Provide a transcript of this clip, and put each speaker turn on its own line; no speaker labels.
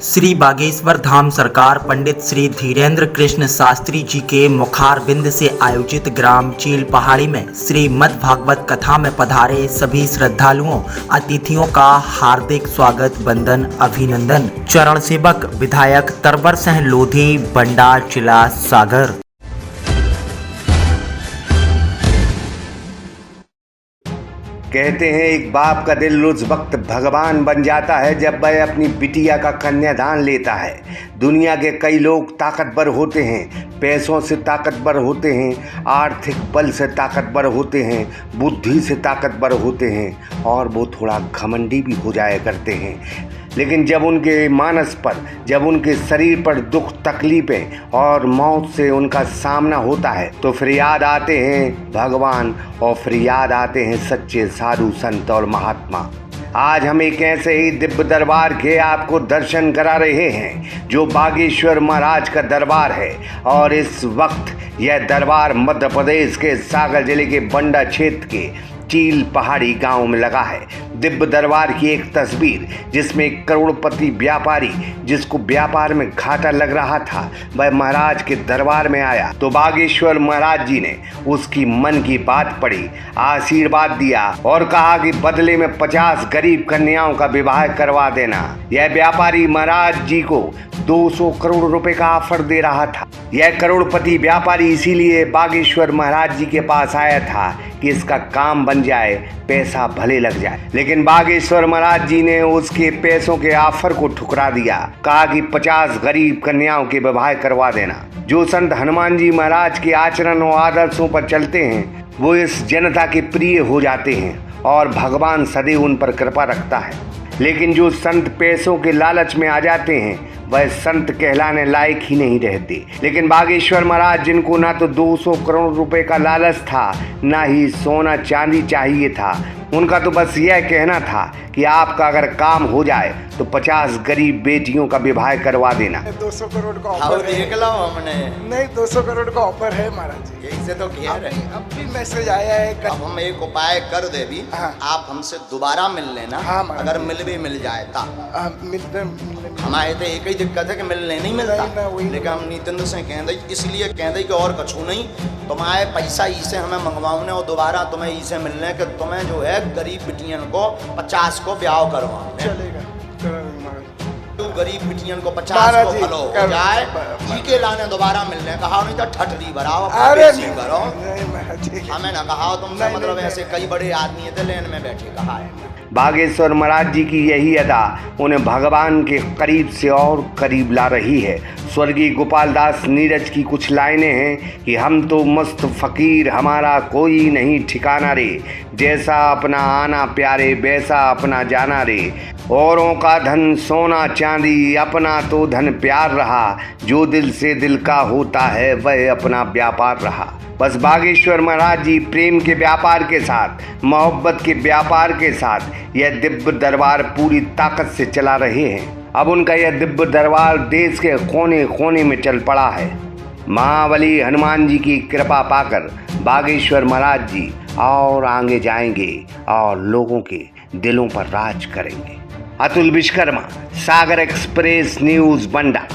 श्री बागेश्वर धाम सरकार पंडित श्री धीरेन्द्र कृष्ण शास्त्री जी के मुखारबिंद से आयोजित ग्राम चील पहाड़ी में श्रीमद् भागवत कथा में पधारे सभी श्रद्धालुओं अतिथियों का हार्दिक स्वागत वंदन अभिनंदन। चरण सेवक विधायक तरवर सिंह लोधी, बंडा, जिला सागर।
कहते हैं एक बाप का दिल उस वक्त भगवान बन जाता है जब वह अपनी बिटिया का कन्यादान लेता है। दुनिया के कई लोग ताकतवर होते हैं, पैसों से ताकतवर होते हैं, आर्थिक बल से ताकतवर होते हैं, बुद्धि से ताकतवर होते हैं और वो थोड़ा घमंडी भी हो जाया करते हैं। लेकिन जब उनके मानस पर, जब उनके शरीर पर दुख, तकलीफें और मौत से उनका सामना होता है तो फिर याद आते हैं भगवान और फिर याद आते हैं सच्चे साधु संत और महात्मा। आज हम एक ऐसे ही दिव्य दरबार के आपको दर्शन करा रहे हैं जो बागेश्वर महाराज का दरबार है और इस वक्त यह दरबार मध्य प्रदेश के सागर जिले के बंडा क्षेत्र के चील पहाड़ी गांव में लगा है। दिव्य दरबार की एक तस्वीर जिसमें एक करोड़पति व्यापारी जिसको व्यापार में घाटा लग रहा था वह महाराज के दरबार में आया तो बागेश्वर महाराज जी ने उसकी मन की बात पढ़ी, आशीर्वाद दिया और कहा कि बदले में 50 गरीब कन्याओं का विवाह करवा देना। यह व्यापारी महाराज जी को 200 करोड़ रुपए का ऑफर दे रहा था। यह करोड़पति व्यापारी इसीलिए बागेश्वर महाराज जी के पास आया था कि इसका काम बन जाए, पैसा भले लग जाए। लेकिन बागेश्वर महाराज जी ने उसके पैसों के ऑफर को ठुकरा दिया, कहा कि 50 गरीब कन्याओं के विवाह करवा देना। जो संत हनुमान जी महाराज के आचरण और आदर्शों पर चलते हैं वो इस जनता के प्रिय हो जाते हैं और भगवान सदैव उन पर कृपा रखता है। लेकिन जो संत पैसों के लालच में आ जाते हैं वह संत कहलाने लायक ही नहीं रहते। लेकिन बागेश्वर महाराज जिनको ना तो 200 करोड़ रुपए का लालच था, ना ही सोना चांदी चाहिए था, उनका तो बस यह कहना था कि आपका अगर काम हो जाए तो 50 गरीब बेटियों का विवाह करवा देना।
200 करोड़ का ऑफर है।
देख लो हमने
नहीं, 200 करोड़ का ऑफर है महाराज जी।
यही से तो किया है।
अब भी मैसेज आया है।
अब हम एक उपाय कर दे भी।
हाँ।
आप हमसे दोबारा मिल लेना।
हाँ,
अगर मिल जाए तो
मिलते
हमारे तो एक ही दिक्कत है कि मिलने नहीं मिलता। लेकिन हम नितिन से कह दे, इसलिए कह दे कि और कछु नहीं, तुम्हारे पैसा इसे हमें मंगवाने और दोबारा तुम्हें इसे मिलने के तुम्हें जो है गरीब बिटियन को 50 को ब्याह करवाने।
चलेगा
तू गरीब बिटियन को 50 को फलो हो जाए, के लाने दोबारा मिलने कहा नहीं तो ठटरी भराओ, करो। हमें ना कहा तुमसे, मतलब ऐसे कई बड़े आदमी थे लेन में बैठे कहा है।
बागेश्वर महाराज जी की यही अदा उन्हें भगवान के करीब से और करीब ला रही है। स्वर्गीय गोपाल दास नीरज की कुछ लाइनें हैं कि हम तो मस्त फकीर, हमारा कोई नहीं ठिकाना रे, जैसा अपना आना प्यारे वैसा अपना जाना रे, औरों का धन सोना चांदी अपना तो धन प्यार रहा, जो दिल से दिल का होता है वह अपना व्यापार रहा। बस बागेश्वर महाराज जी प्रेम के व्यापार के साथ, मोहब्बत के व्यापार के साथ यह दिव्य दरबार पूरी ताकत से चला रहे हैं। अब उनका यह दिव्य दरबार देश के कोने कोने में चल पड़ा है। महाबली हनुमान जी की कृपा पाकर बागेश्वर महाराज जी और आगे जाएंगे और लोगों के दिलों पर राज करेंगे। अतुल विश्वकर्मा, सागर एक्सप्रेस न्यूज़, बंडा।